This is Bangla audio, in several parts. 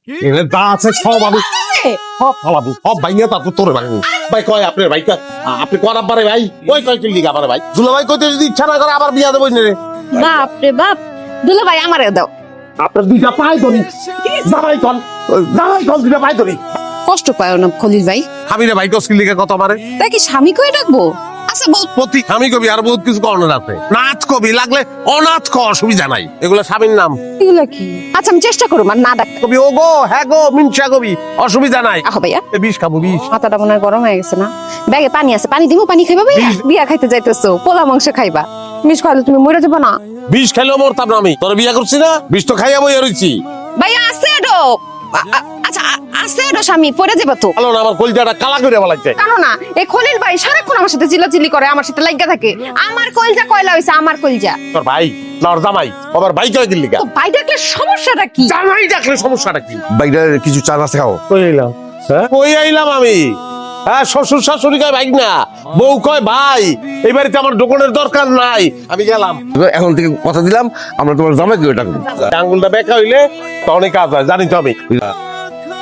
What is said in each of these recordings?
এনে দা আছে সব আমি সব ফালাবো সব ভাইয়া তারপর তোরে ভাঙবো ভাই কয় আপনার ভাই আপনি কর আব্বারে ভাই ওই কয় কি লিগা আবার ভাই দুলা ভাই কইতে যদি ইচ্ছা না করে আবার বিয়া দেবো রে বাপ রে বাপ, দুলা ভাই আমারে দাও। আপনার দুইটা পাই ধরি দাঁড়াই কল দুইটা পাই ধরি কষ্ট পায় না খলিল ভাই, আমি রে ভাই কস কি লিগা কত আমারে তাই কি স্বামী কই ডাকবো? আচ্ছা বল, প্রতি আমি কবি আর বহুত কিছু করানোর আছে নাচ কবি লাগলে অনাথ ক অসুবিধা নাই এগুলো স্বামীর নাম এগুলা কি? আচ্ছা আমি চেষ্টা করব আর না ডাকতে। কবি ও গো হ্যাঁ গো মিনসা কবি অসুবিধা নাই আহ ভাইয়া, বিষ খাবো বিষ মাথাটা মনে হয় গরম হয়ে গেছে না? ব্যাগে পানি আছে, পানি দিমু? পানি খাইবা ভাইয়া? বিয়া খাইতে যাইতেছো, পোলা মাংস খাইবা, মিস খাইলে তুমি মরে যাবে না। বিষ খাইলেও মরতাম না আমি তোর বিয়া করছি না বিষ তো খাইয়া বই রইছি ভাইয়া আছে এডো, আচ্ছা আছে এডো স্বামী, পরে যাবে তো। ভালো না আমার কলজাটা কালা করে বলাইছে জানো না এই খলিল ভাই সারাক্ষণ আমার সাথে চিল্লাচিল্লি করে, আমার সাথে লাগা থাকে। আমার কলজা কয়লা হইছে, আমার কলজা। তোর ভাই না ওর জামাই আবার ভাই কয় দিল্লি তো ভাই দেখলে সমস্যাটা কি? জামাই ডাকলে সমস্যাটা কি বাইরে কিছু চা নাস্তা খাও। কই আইলাম আমি হ্যাঁ শ্বশুর শাশুড়ি কয় ভাই না বউ কয় ভাই এই বাড়িতে আমার দোকানের দরকার নাই আমি গেলাম এখন থেকে কথা দিলাম আমরা তোমার জামাইকে ডাকবো। আঙ্গুলটা বেঁকা হইলে তখনই কাজ হয় জানি তো আমি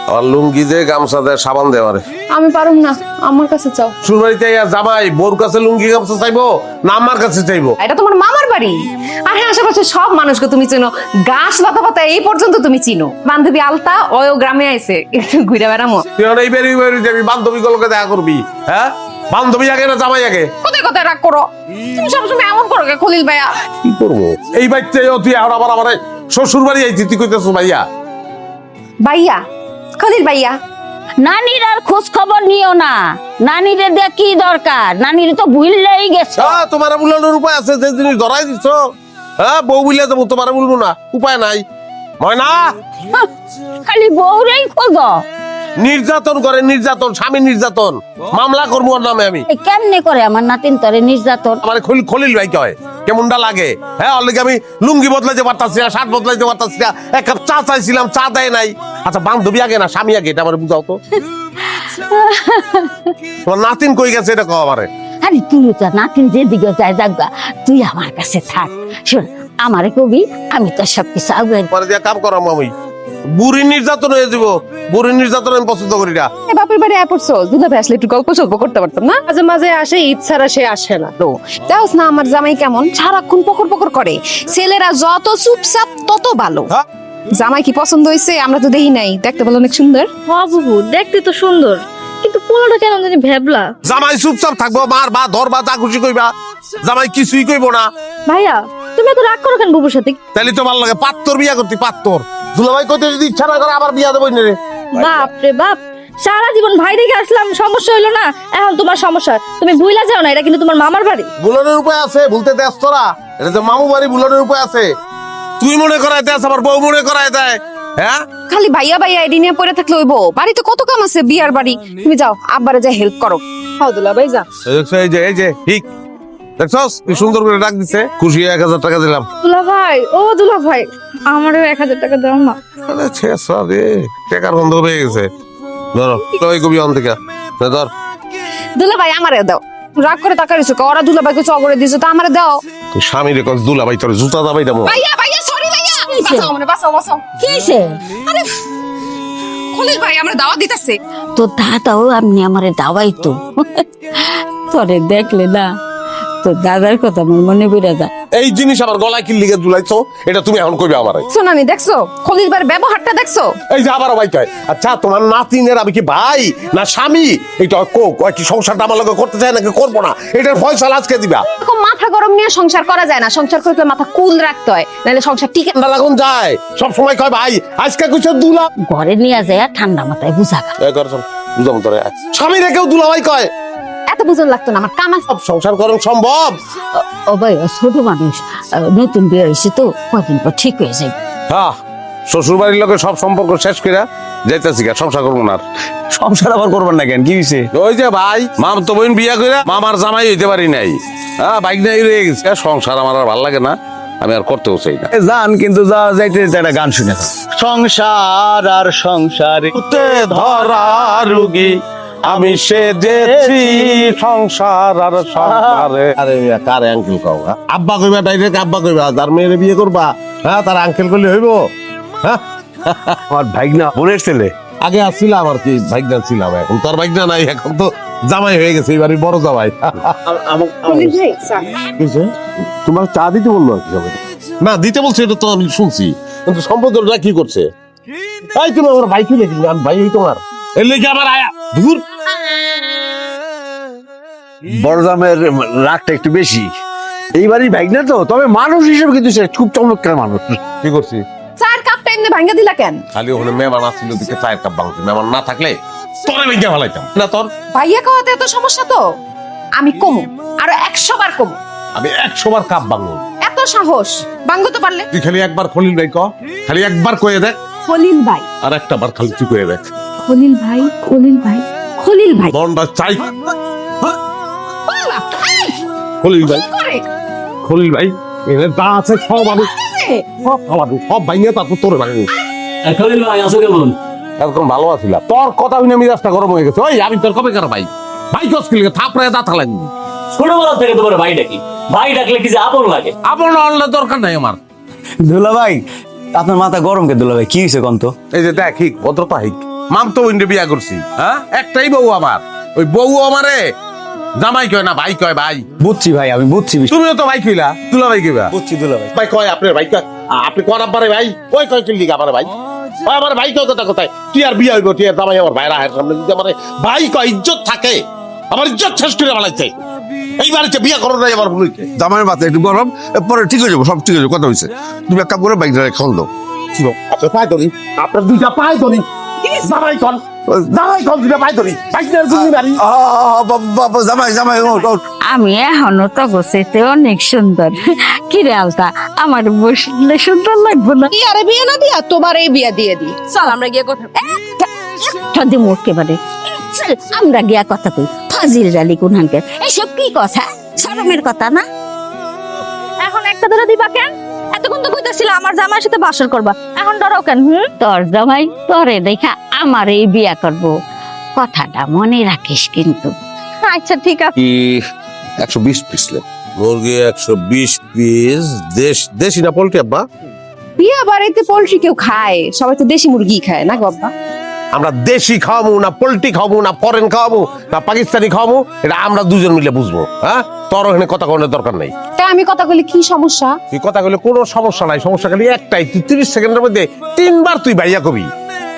আমার লুঙ্গি দে গামছা দে সাবান দে আমারে আমি পারুম না, আমার কাছে চাও। শ্বশুরবাড়িতে জামাই বোর কাছে লুঙ্গি গামছা চাইবো না আমার কাছে চাইবো এটা তোমার মামার বাড়ি, আর হ্যাঁ আশেপাশে সব মানুষকে তুমি চিনো, গাছ লতা পাতা এই পর্যন্ত তুমি চিনো। বান্ধবী আলতা ওও গ্রামে আইছে, একটু ঘুরে বেড়ামো। তুই এই বেরি যাবি বান্ধবী গুলোকে দেখা করবি হ্যাঁ বান্ধবী আগে না জামাই আগে কোথায় কোথায় রাগ করো তুমি, সবসময় এমন করো কে খলিল ভাইয়া? কি করবো এই বাচ্চা তুই এখন আবার আমার শ্বশুর বাড়ি আইছি তুই কইতেছ ভাইয়া ভাইয়া খলিল ভাইয়া, নানির আর খোঁজ খবর নিও না। নানিরে দিয়ে কি দরকার? নানির তো ভুললেই গেছে। তোমার বুলানোর উপায় আছে যে জিনিস ধরাই দিচ্ছ হ্যাঁ বউ বুলিয়া যাবো তোমার বলবো না উপায় নাই ময়না খালি বউরেই খোঁজ। নির্যাতন করে নির্যাতন স্বামী নির্যাতন মামলা করবো ওর নামে আমি কেমনে করে আমার নাতিন তরে নির্যাতন? আমার খলিল ভাই কয় কেমনটা লাগে হ্যাঁ অনেকে আমি লুঙ্গি বদলাইতে পারতাছি না শার্ট বদলাইতে পারতাছি না এক কাপ চা চাইছিলাম চা দেয় নাই আচ্ছা বান্ধবী আগে না স্বামী আগে এটা আমার বুঝাও তো তোমার নাতিন কই গেছে এটা কও আমারে আরে তুই তো নাতিন যেদিকে যায় যাগা, তুই আমার কাছে থাক। শোন আমারে কবি, আমি তো সবকিছু আগে পরে দিয়া কাম করাম আমি বুড়ি নির্যাতন হয়ে যাব বুড়ি নির্যাতন আমি পছন্দ করি না এ বাপের বাড়ি আয় পড়ছো, দুলা ভাই আসলে একটু গল্প সল্প করতে পারতাম না? মাঝে মাঝে আসে, ঈদ ছাড়া সে আসে না। তো দেখোস না আমার জামাই কেমন সারাক্ষণ পকর পকর করে, ছেলেরা যত চুপচাপ তত ভালো। হ্যাঁ? জামাই কি পছন্দ হয়েছে? আমরা তো দেখি নাই, দেখতে বলো অনেক সুন্দর। হ্যাঁ বাবু, দেখতে তো সুন্দর, কিন্তু পোলাটা কেন জানি ভেবলা। জামাই চুপচাপ থাকবো মার বা ধর বা যা খুশি কইবা জামাই কিছুই কইবো না ভাইয়া তুমি এত রাগ করো কেন বুবুর সাথে? তাহলে তো ভালো লাগে পাত্তর বিয়া করতি পাত্তর দুলাভাই কইতে যদি ইচ্ছা না করে আবার বিয়া দেবো রে বাপ রে বাপ, সারা জীবন ভাই রেখে আসলাম, সমস্যা হইলো না, এখন তোমার সমস্যা। তুমি ভুইলা যাও না, এটা কিন্তু তোমার মামার বাড়ি। বুলানোর উপায় আছে ভুলতে দেশ তোরা এটা যে মামু বাড়ি বুলানোর উপায় আছে তুই মনে করাই দেশ আমার বউ মনে করাই দেয় হ্যাঁ খালি ভাইয়া ভাইয়া এডি নিয়ে পড়ে থাকলে হইবো? বাড়িতে কত কাম আছে, বিয়ার বাড়ি। তুমি যাও আব্বারে যা হেল্প করো। হাও দুলা ভাই যা। এই যে ঠিক দেখছস কি সুন্দর করে ডাক দিছে খুশি 1000 টাকা দিলাম দুলা ভাই, ও দুলা ভাই, আমারও 1000 টাকা দাও না। আরে ছেসা রে টাকার বন্ধ হয়ে গেছে ধরো ওই কবি অন থেকে ধর দুলা ভাই আমারে দাও, রাগ করে টাকা দিছো, ওরা দুলা ভাইকে চগরে দিছো, তা আমারে দাও। তুই স্বামী রে কস দুলাভাই তোর জুতা দাবাই দামো ভাইয়া ভাইয়া সরি ভাইয়া, বাঁচাও আমারে, বাঁচাও বাঁচাও। কি হয়েছে? আরে খলিল ভাই আমরা দাওয়াত দিতেছে। তো দাদাও আপনি আমারে দাওয়াই তো। তোরে দেখলে না তোর দাদার কথা আমার মনে পড়ে যায়। এই জিনিস আমার গলায় কি লিগে ঝুলাইছো এটা তুমি এখন কইবে আমারে শোনানি দেখছো খলিল ভাইয়ের ব্যবহারটা দেখছো? এই যে আবারও ভাই কয় আচ্ছা তোমার নাতিনের আমি কি ভাই না স্বামী এটা কয় কি সংসারটা আমার লগে করতে চায় নাকি করবো না এটার ফয়সালা আজকে দিবা এরকম মাথা গরম নিয়ে সংসার করা যায় না, সংসার করতে মাথা কুল রাখতে হয়, নাহলে সংসার টিকে। ঠান্ডা লাগুন যায় সব সময় কয় ভাই আজকে কইছো দুলা ঘরে নিয়ে যায় ঠান্ডা মাথায় বুঝাগা। এই কর বুঝাম তোরে স্বামী রেখেও দুলা ভাই কয় এত বুঝন লাগতো না, আমার কাম আছে। সব সংসার করুন সম্ভব ও ভাই ছোট মানুষ, নতুন বিয়ে হয়েছে তো, কয়দিন পর ঠিক হয়ে যায়। হ্যাঁ শ্বশুর বাড়ির লোকের সব সম্পর্ক শেষ করে যাইতেছি গা সংসার করবো না আর সংসার আবার করবেন না কেন, কি হয়েছে? ওই যে ভাই মাম তো বোন বিয়া করে মামার জামাই হইতে পারি নাই হ্যাঁ বাইক নাই রয়ে গেছে সংসার আমার আর ভালো লাগে না আমি আর করতেও চাই না যান কিন্তু যা যাইতে যেতে একটা গান শুনে যান। সংসার আর সংসারে ধরা রুগী আমি সেজেছি সংসার আর সংসারে আরে কারে আঙ্কেল কও আব্বা কইবা ডাইরেক্ট আব্বা কইবা যার মেয়েরে বিয়ে করবা হ্যাঁ তার আঙ্কেল কইলে হইব হ্যাঁ আমার ভাইগনা বোনের ছেলে। আগে আসছিলাম আর কি, ভাইগনা ছিলাম, এখন তোর ভাইগনা নাই, এখন তো জামাই হয়ে গেছে, এবারে বড় জামাই। তোমার চা দিতে বললো আর কি সবাই। না দিতে বলছে, এটা তো আমি শুনছি, কিন্তু সম্পাদকরা কি করছে? এই তুমি আমার ভাই কি লেগে ভাই ওই তোমার এর লেগে আবার আয়া দূর। বড় দামের রাগটা একটু বেশি, এইবারই ভাইগনা তো, তবে মানুষ হিসেবে কিন্তু সে খুব চমৎকার মানুষ। কি করছি? চার কাপটা এমনি ভাঙ্গা দিলা কেন? খালি ওখানে মেহমান আসছিল দিকে চায়ের কাপ ভাঙছে, মেহমান না থাকলে তোরে ভেঙে ফেলাইতাম না। তোর ভাইয়া খাওয়াতে এত সমস্যা তো আমি কমু, আরো 100 বার কমু। আমি 100 বার কাপ ভাঙবো। এত সাহস ভাঙ্গো তো পারলে। তুই খালি একবার খলিল ভাই ক, খালি একবার কয়ে দেখ, খলিল ভাই, আর একটা বার খালি তুই কয়ে দেখ। খলিল ভাই, খলিল ভাই, খলিল ভাই। মনটা চাই খলিল ভাই, করে খলিল ভাই এনে যা আছে সব আমি সব খাওয়াবো, সব ভাইয়া তারপর তোরে ভাঙবো। খলিল ভাই আসো কেমন? এরকম ভালো আছিলাম, তোর কথা শুনে মিজাজটা গরম হয়ে গেছে। ওই আমি তোর কবে কার ভাই, ভাই কস কি থাপড়ে দাঁতা লাগবে। ছোটবেলা থেকে তোমার ভাই ডাকি, ভাই ডাকলে কি যে আপন লাগে। আপন আনলে দরকার নাই আমার। দুলা ভাই, আপনার মাথা গরম কে? দুলা ভাই কি হয়েছে কন্ত? এই যে দেখ হিক ভদ্রতা হিক, মাম তো ইন্ডে বিয়া করছি, হ্যাঁ একটাই বউ আমার, ওই বউ আমারে জামাই কয় না ভাই কয় ভাই। বুঝছি ভাই, আমি বুঝছি। তুমিও তো ভাই কইলা, তুলা ভাই কইবা। বুঝছি দুলা ভাই। ভাই কয় আপনার ভাই কয়, আপনি কোন আব্বারে ভাই, ওই কয় কিল দিকে আমার ভাই, ওই আমার ভাই কয় কথা কোথায়, তুই আর বিয়া হইব, তুই আর জামাই আমার ভাইরা হায়ের সামনে যদি আমার ভাই কয় ইজ্জত থাকে, আমার ইজ্জত শেষ করে ফেলাইছে। এই বাড়িতে বিয়া করো নাই আমার ভুল হইছে। জামাইয়ের মাথা একটু গরম, পরে ঠিক হয়ে যাবো, সব ঠিক হয়ে যাবে, কথা হয়েছে। তুমি এক কাপ করে বাইক খোল দাও। আপনার পায়ে ধরি, আপনার দুইটা পায়ে ধরি, জামাই কন, জামাই কন দুইটা পায়ে ধরি, বাইকের গুলি মারি। জামাই জামাই আমি এখনো তো গোছেতে অনেক সুন্দর। কি রে আলতা, আমার বসলে সুন্দর লাগবে না? কি আরে বিয়ে না দিয়া তোমার এই বিয়া দিয়ে দি। চল আমরা গিয়ে কথা যদি একেবারে চল, আমরা গিয়া কথা কই। ফাজিল জালি কুনহানকে এসব কি কথা, শরমের কথা না? এখন একটা ধরে দিবা কেন? এতক্ষণ তো কইতাছিল আমার জামাইয়ের সাথে বাসর করবা, এখন ডরাও কেন? তোর জামাই তোরে দেখা আমার এই বিয়া করব, কথাটা মনে রাখিস কিন্তু। আচ্ছা ঠিক আছে। কি 120 পিস মুরগি, 120 পিস দেশি না পোল্ট্রি আব্বা? বিয়া বাড়িতে পোল্ট্রি কেউ খায়? সবাই তো দেশি মুরগি খায় না গব্বা? আমরা দেশি খাওয়াবো না পোল্ট্রি খাওয়াবো না ফরেন খাওয়াবো না পাকিস্তানি খাওয়াবো, এটা আমরা দুজন মিলে বুঝবো। হ্যাঁ, তোর ওখানে কথা কনের দরকার নাই। তা আমি কথা বলি কি সমস্যা? তুই কথা কইলে কোনো সমস্যা নাই, সমস্যা খালি একটাই, তুই 30 সেকেন্ডের মধ্যে 3 বার তুই ভাইয়া কবি,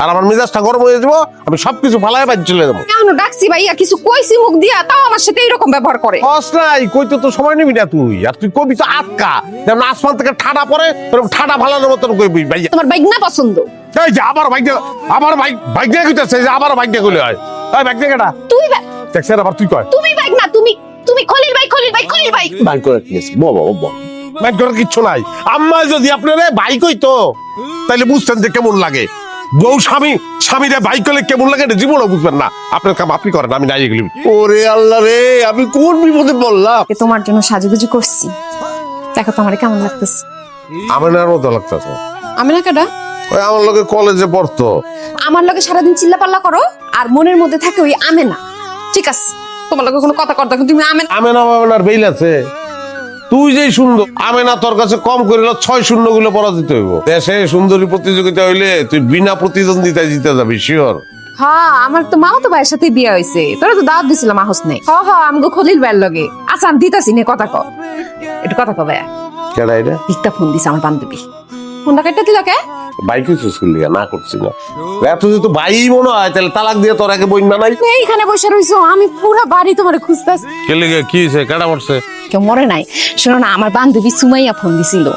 আর আমার মেজাজটা গরম হয়ে যাবো, আমি সবকিছু ফালায় বাইরে চলে যাবো। কেন ডাকছি ভাইয়া, কিছু কইছি মুখ দিয়া, তাও আমার সাথে এরকম ব্যবহার করে। কস নাই, কইতে তো সময় নিবি না তুই, আর তুই কবি তো আটকা, যেমন আসমান থেকে ঠাডা পড়ে এরকম ঠাডা ফালানোর মতন কইবি ভাইয়া। তোমার বাইক না পছন্দ? এই যে আবার বাইক দিয়ে কইতাছে, যে আবার বাইক দিয়ে কইলে হয়। এই বাইক দিয়ে কেডা? তুই দেখছেন আবার তুই কয় তুমি বাইক না, তুমি তুমি খলিল ভাই, খলিল ভাই, খলিল ভাই। বাইক করে কি আছে বাবা বাবা, বাইক করার কিচ্ছু নাই। আম্মা যদি আপনারে বাইক হইতো তাইলে বুঝতেন যে কেমন লাগে, বউ স্বামীরে বাইক করলে কেমন লাগে এটা জীবনও বুঝবেন না। আপনার কাম আপনি করেন, আমি নাই এগুলি। ওরে আল্লাহ রে, আমি কোন বিপদে পড়লাম। তোমার জন্য সাজুগুজু করছি, দেখো তো আমার কেমন লাগতেছে। আমার না মতো লাগতেছে। আমি না কেডা? ওই আমার লোকে কলেজে পড়তো, আমার লগে সারাদিন চিল্লাপাল্লা করো আর মনের মধ্যে থাকে ওই আমেনা। ঠিক আছে, তোমার লগে কোনো কথা করতে তুমি আমেনা। আমেনার বেইল আছে। তুই যে সুন্দর, আমেনা তোর কাছে কম করিল 6 শূন্য গুলো পরাজিত হইব। দেশে সুন্দরী প্রতিযোগিতা হইলে তুই বিনা প্রতিদ্বন্দ্বিতায় জিতে যাবি, শিওর। হ্যাঁ, আমার তো মাও তো ভাইয়ের সাথে বিয়ে হয়েছে, তোরা তো দাওয়াত দিছিলাম আহস নাই। আমগো খলিল ভাইয়ের লগে। আচ্ছা আমি দিতাছি নে, কথা কও, একটু কথা কও ভাইয়া। কেডা এটা? একটা ফোন দিছে আমার বান্ধবী। ফোনটা কেটে দিল কে? বাইক চুজ লিগা না করছি না। এত যদি ভাই মনে হয় তাহলে তালাক দিয়ে তোর আগে বইন না নাই। এইখানে বসে রইছো, আমি পুরো বাড়ি তোমারে খুঁজতাছি। কে লিগে কি হইছে, কেডা মরছে? কেউ মরে নাই। শোনো না, আমার বান্ধবী সুমাইয়া ফোন দিছিল,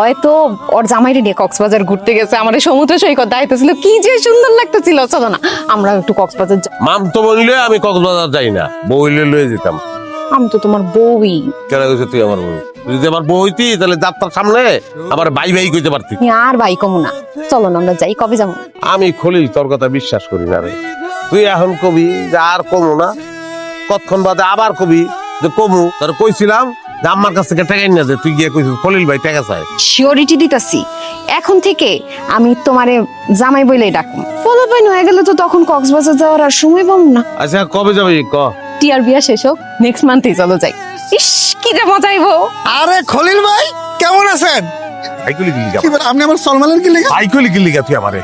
ওই তো ওর জামাইরে নিয়ে কক্সবাজার ঘুরতে গেছে, আমার সমুদ্র সৈকত দাইতেছিল, কি যে সুন্দর লাগতেছিল। চলো না আমরা একটু কক্সবাজার যাই। মাম তো বললে আমি কক্সবাজার যাই না, বইলে লয়ে যেতাম। আমি তো তোমার বউই। কেন কইছিস তুই আমার বউ? তুই যদি আমার বউ হইতি তাহলে যাত্রার সামনে আমার ভাই ভাই কইতে পারতি। তুমি আর ভাই কমু না, চলো না আমরা যাই। কবে যাবো? আমি খলিল তোর কথা বিশ্বাস করি না রে। তুই এখন কবি যে আর কমু না, কতক্ষণ বাদে আবার কবি যে কমু। তোর কইছিলাম যে আমার কাছ থেকে টাকা নিয়ে যে, তুই গিয়ে কইছিস খলিল ভাই টাকা চাই। শিওরিটি দিতাছি, এখন থেকে আমি তোমারে জামাই বইলেই ডাকবো। বলো পাই হয়ে গেলে তো তখন কক্সবাজার যাওয়ার আর সময় পাবো না। আচ্ছা কবে যাবি ক? টিয়ার বিয়া শেষ হোক, নেক্সট মান্থেই চলো যাই। ইস কি যে মজা আইবো। আরে খলিল ভাই কেমন আছেন? ভাই কইলি কিল্লিগা কি বলে, আপনি আমার সলমানের কি লেখা? ভাই কইলি কিল্লিগা তুই আমারে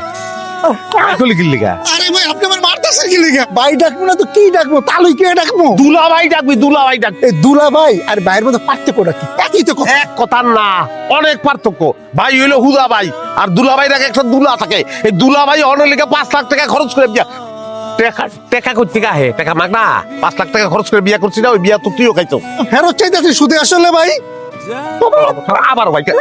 ভাই কইলি কিল্লিগা আরে ভাই আপনি আমার মারতেছেন কি লেখা? ভাই ডাকবো না তো কি ডাকবো? তালুই কে ডাকবো? দুলা ভাই ডাকবি দুলা ভাই ডাকবি এই দুলা ভাই আর ভাইয়ের মধ্যে পার্থক্যটা কি? একই তো কথা। এক কথা না অনেক পার্থক্য ভাই হইলো হুদা ভাই আর দুলা ভাই ডাকে একটা দুলা থাকে এই দুলা ভাই অনেক লেগে 5 লাখ টাকা খরচ করে বিয়া টাকা টাকা করতে গাহে টাকা মাগ না 5 লাখ টাকা খরচ করে বিয়া করছি না ওই বিয়া তো তুইও খাইতো ফেরত চাইতেছি সুদে আসলে ভাই। আবার ভাইকে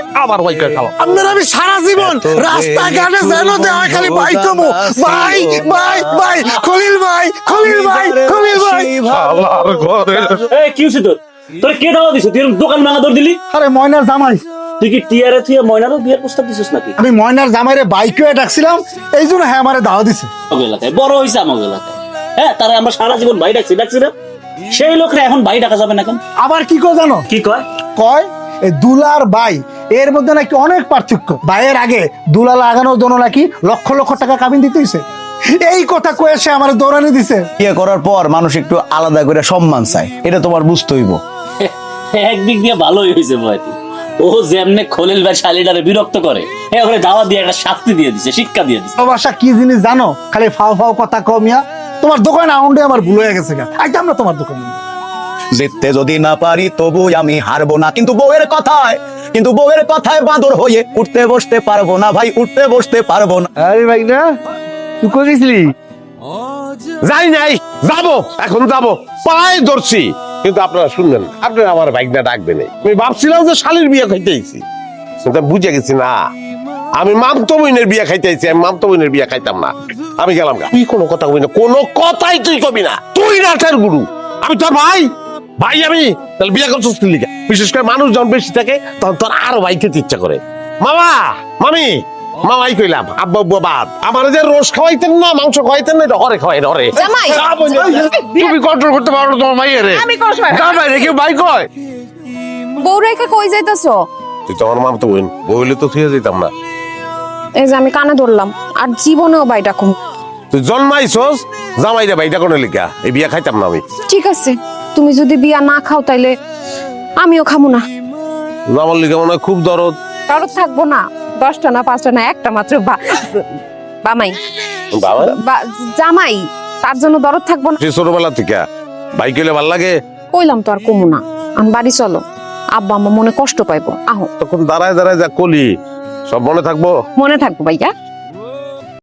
খাওয়া আপনার আমি সারা জীবন রাস্তাঘাটে যেন দেওয়া খালি ভাই কমো ভাই ভাই ভাই খলিল ভাই খলিল ভাই খলিল ভাই। আল্লাহর ঘরে এই কি হইছে তোর তোর কে দাওয়া দিছ তুই এরকম দোকান ভাঙা দৌড় দিলি আরে ময়নার জামাই, তুই কি টিয়ারে তুই ময়নারও বিয়ের প্রস্তাব দিছিস নাকি আমি ময়নার জামাইরে বাইকে ডাকছিলাম এই জন্য হ্যাঁ আমারে দাওয়া দিছে। আমাকে এলাকায় বড় হইছে আমাকে এলাকায় হ্যাঁ তারা আমরা সারা জীবন ভাই ডাকছি না সেই লোকরা এখন ভাই ডাকা যাবে না কেন আবার কি কো জানো? কি কয় কয় এই দুলার ভাই এর মধ্যে নাকি অনেক পার্থক্য, ভাইয়ের আগে দুলা লাগানোর জন্য নাকি লক্ষ লক্ষ টাকা কাবিন দিতে হইছে। এই কথা কয়ে সে আমার দৌড়ানি দিছে। বিয়ে করার পর মানুষ একটু আলাদা করে সম্মান চায়, এটা তোমার বুঝতে হইব। একদিক দিয়ে ভালোই হয়েছে বয়তি ও যেমনে খলিল ভাই শালিডারে বিরক্ত করে হ্যাঁ ওরে দাওয়া দিয়ে একটা শাস্তি দিয়ে দিছে শিক্ষা দিয়ে দিছে ভালোবাসা কি জিনিস জানো? খালি ফাও ফাও কথা কমিয়া তোমার দোকানে আউন্ডে আমার ভুল হয়ে গেছে। আইতাম না তোমার দোকানে। জিততে যদি না পারি তবু আমি হারবো না, কিন্তু বউয়ের কথায় বাঁদর হয়ে উঠতে বসতে পারবো না ভাই, উঠতে বসতে পারবো না। আরে ভাই না তুই কই গেছিলি? যাই নাই যাবো এখন যাবো পায়ে ধরছি কিন্তু আপনারা শুনলেন না। আপনারা আমার বাইকটা ডাকবে না। আমি ভাবছিলাম যে শালির বিয়ে খাইতে আইছি কিন্তু আমি বুঝে গেছি না আমি মামতো বোনের বিয়ে খাইতে আইছি, আমি মামতো বোনের বিয়ে খাইতাম না। আমি গেলাম গা। তুই কোনো কথা কবি না, কোনো কথাই তুই কবি না। তুই রাতের গুরু, আমি তোর ভাই আমি তাহলে বিয়ে করছিস কি লিগা? বিশেষ করে মানুষ যখন বেশি থাকে তখন তোর আরো ভাই খেতে ইচ্ছা করে। মামা মামি মামাই কইলাম আব্বা আব্বা বাদ আমার যে রোজ খাওয়াইতেন না মাংস খাওয়াইতেন না এটা হরে খাওয়াই হরে জামাই তুমি কন্ট্রোল করতে পারো না তোমার মাইয়ের রে আমি করব না। জামাই রেখে ভাই কয় বউ রেখে কই যাইতাছো? তুই তো আমার মাম তো বোন বইলে তো থুয়ে যেতাম না। এই যে আমি কানে ধরলাম আর জীবনেও বাইটা কম। তুই জন্মাইছস জামাই রে ভাইটা কোন লিখা এই বিয়া খাইতাম না আমি। ঠিক আছে তুমি যদি বিয়া না খাও তাইলে আমিও খামু না। জামার লিখা মনে হয় খুব দরদ। দরদ থাকবো না, 10টা না 5টা না একটা মাত্র বামাই বাবা জামাই তার জন্য দরদ থাকবো না। সে ছোটবেলা থেকে ভাই কইলে ভাল লাগে। কইলাম তো আর কমু না, আমি বাড়ি চলো, আব্বা আম্মা মনে কষ্ট পাইবো। আহো তখন দাঁড়ায় দাঁড়ায় যা কলি সব মনে থাকবো। মনে থাকবো ভাইয়া।